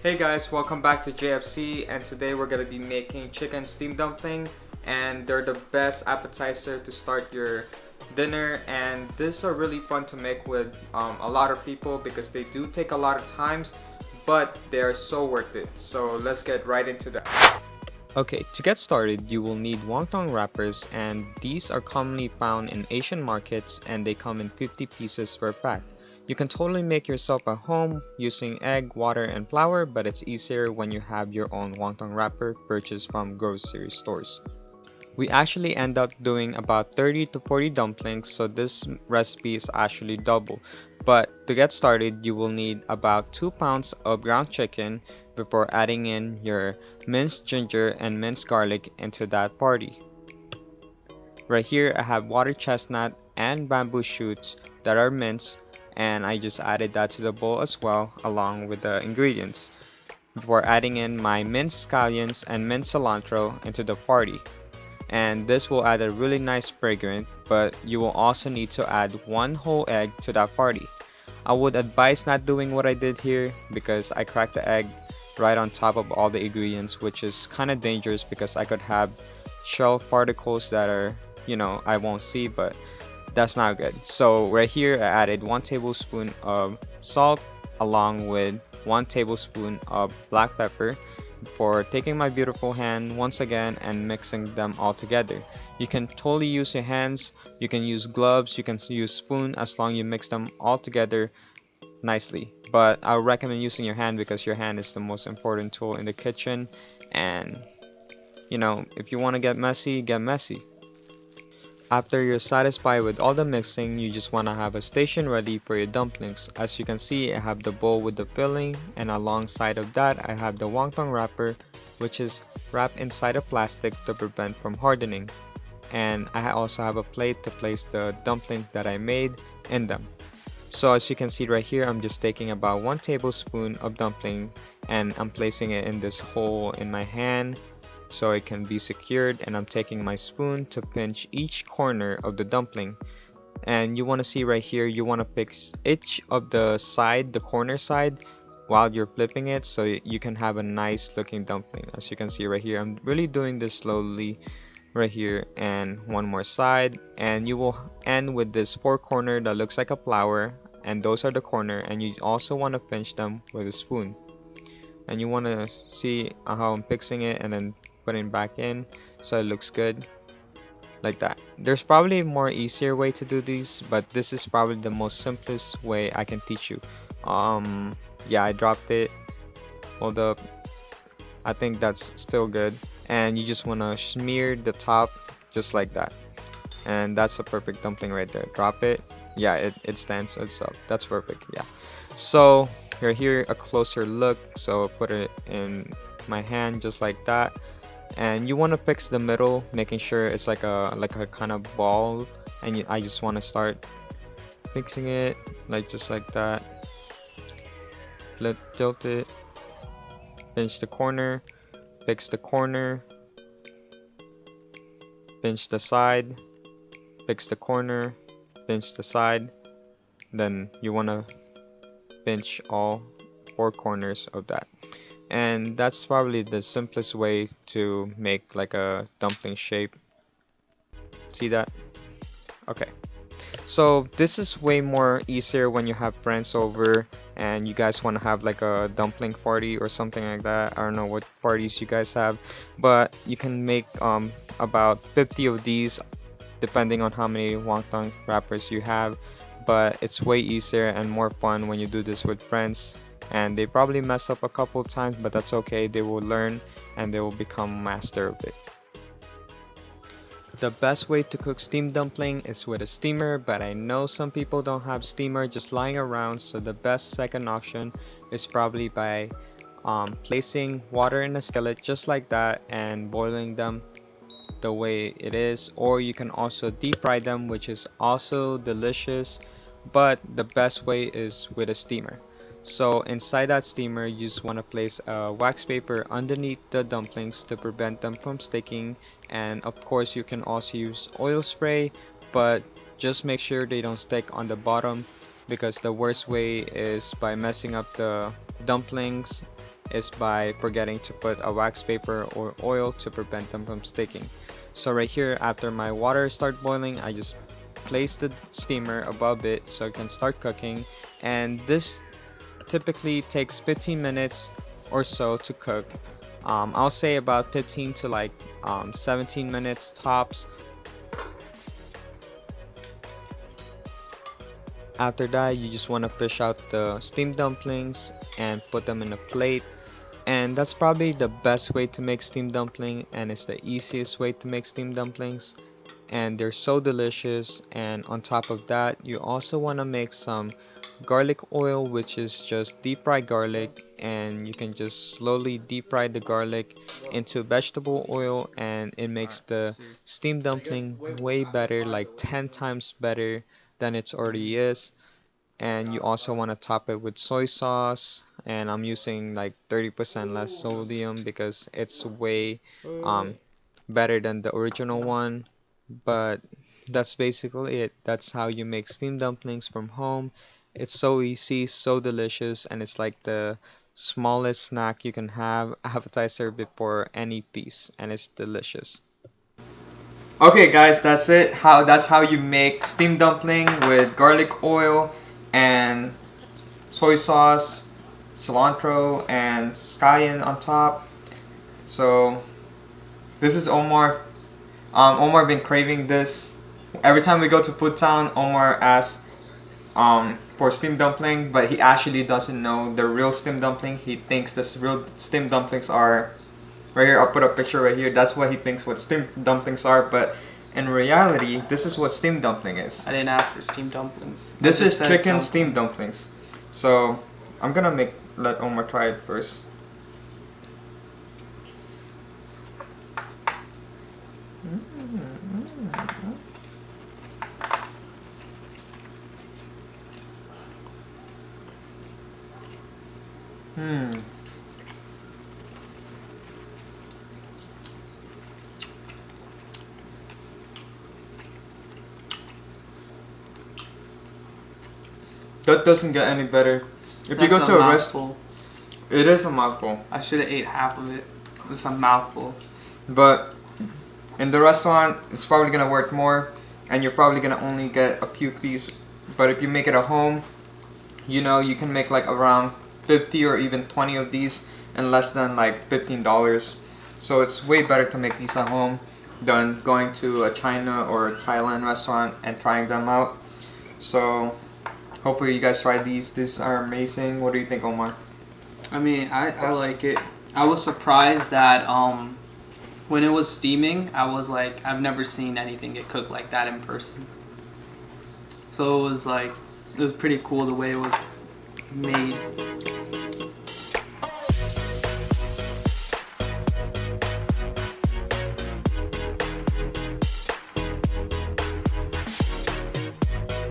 Hey guys, welcome back to JFC, and today we're gonna be making chicken steamed dumpling, and they're the best appetizer to start your dinner. And these are really fun to make with a lot of people because they do take a lot of times, but they are so worth it. So let's get right into that. Okay, to get started, you will need wonton wrappers, and these are commonly found in Asian markets and they come in 50 pieces per pack. You can totally make yourself at home using egg, water, and flour, but it's easier when you have your own wonton wrapper purchased from grocery stores. We actually end up doing about 30 to 40 dumplings, so this recipe is actually double. But to get started, you will need about 2 pounds of ground chicken before adding in your minced ginger and minced garlic into that party. Right here I have water chestnut and bamboo shoots that are minced, and I just added that to the bowl as well along with the ingredients before adding in my minced scallions and minced cilantro into the party. And this will add a really nice fragrance, but you will also need to add one whole egg to that party. I would advise not doing what I did here because I cracked the egg right on top of all the ingredients, which is kind of dangerous because I could have shell particles that are, I won't see, but that's not good. So right here I added 1 tablespoon of salt along with 1 tablespoon of black pepper for taking my beautiful hand once again and mixing them all together. You can totally use your hands, you can use gloves, you can use spoon as long as you mix them all together nicely. But I would recommend using your hand because your hand is the most important tool in the kitchen, and if you want to get messy, get messy. After you're satisfied with all the mixing, you just want to have a station ready for your dumplings. As you can see, I have the bowl with the filling, and alongside of that I have the wonton wrapper, which is wrapped inside of plastic to prevent from hardening. And I also have a plate to place the dumpling that I made in them. So as you can see right here, I'm just taking about 1 tablespoon of dumpling and I'm placing it in this hole in my hand so it can be secured, and I'm taking my spoon to pinch each corner of the dumpling. And you want to see right here, you want to fix each of the corner side while you're flipping it so you can have a nice looking dumpling. As you can see right here, I'm really doing this slowly right here, and one more side, and you will end with this 4 corner that looks like a flower, and those are the corner, and you also want to pinch them with a spoon. And you want to see how I'm fixing it and then putting it back in so it looks good like that. There's probably a more easier way to do these, but this is probably the most simplest way I can teach you. Yeah, I dropped it. Hold up. I think that's still good. And you just want to smear the top just like that, and that's a perfect dumpling right there. Drop it. Yeah, it stands itself. That's perfect. Yeah. So here a closer look. So put it in my hand just like that, and you want to fix the middle, making sure it's like a kind of ball, and I just want to start fixing it just like that. Tilt it, pinch the corner, fix the corner, pinch the side, fix the corner, pinch the side. Then you want to pinch all 4 corners of that. And that's probably the simplest way to make like a dumpling shape. See that? Okay. So this is way more easier when you have friends over and you guys want to have like a dumpling party or something like that. I don't know what parties you guys have, but you can make about 50 of these depending on how many wonton wrappers you have. But it's way easier and more fun when you do this with friends, and they probably mess up a couple times, but that's okay. They will learn and they will become master of it. The best way to cook steamed dumpling is with a steamer, but I know some people don't have steamer just lying around, so the best second option is probably by placing water in a skillet just like that and boiling them the way it is, or you can also deep fry them, which is also delicious, but the best way is with a steamer. So inside that steamer, you just want to place a wax paper underneath the dumplings to prevent them from sticking, and of course you can also use oil spray, but just make sure they don't stick on the bottom, because the worst way is by messing up the dumplings is by forgetting to put a wax paper or oil to prevent them from sticking. So right here, after my water start boiling, I just place the steamer above it so it can start cooking, and this typically takes 15 minutes or so to cook. I'll say about 15 to 17 minutes tops. After that, you just want to fish out the steamed dumplings and put them in a plate. And that's probably the best way to make steamed dumpling, and it's the easiest way to make steamed dumplings. And they're so delicious. And on top of that, you also want to make some garlic oil, which is just deep fried garlic, and you can just slowly deep fry the garlic into vegetable oil, and it makes the steamed dumpling way better, like 10 times better than it already is. And you also want to top it with soy sauce, and I'm using like 30% less sodium because it's way better than the original one. But that's basically it. That's how you make steamed dumplings from home. It's so easy, so delicious, and it's like the smallest snack you can have, appetizer before any feast, and it's delicious. Okay guys, that's how you make steamed dumpling with garlic oil and soy sauce, cilantro and scallion on top. So this is Omar. Omar been craving this. Every time we go to Food Town, Omar asks for steamed dumpling, but he actually doesn't know the real steamed dumpling. He thinks the real steamed dumplings are right here. I'll put a picture right here. That's what he thinks what steamed dumplings are, but in reality, this is what steamed dumpling is. I didn't ask for steamed dumplings. This is chicken steamed dumplings. So I'm gonna let Omar try it first. That doesn't get any better. If you go to a restaurant, it is a mouthful. I should have ate half of it. It's a mouthful. But in the restaurant, it's probably gonna work more, and you're probably gonna only get a few pieces. But if you make it at home, you know you can make like around 50 or even 20 of these in less than like $15. So it's way better to make these at home than going to a China or a Thailand restaurant and trying them out. So hopefully you guys try these. These are amazing. What do you think, Omar? I mean, I like it. I was surprised that when it was steaming, I was like, I've never seen anything get cooked like that in person. So it was pretty cool the way it was made.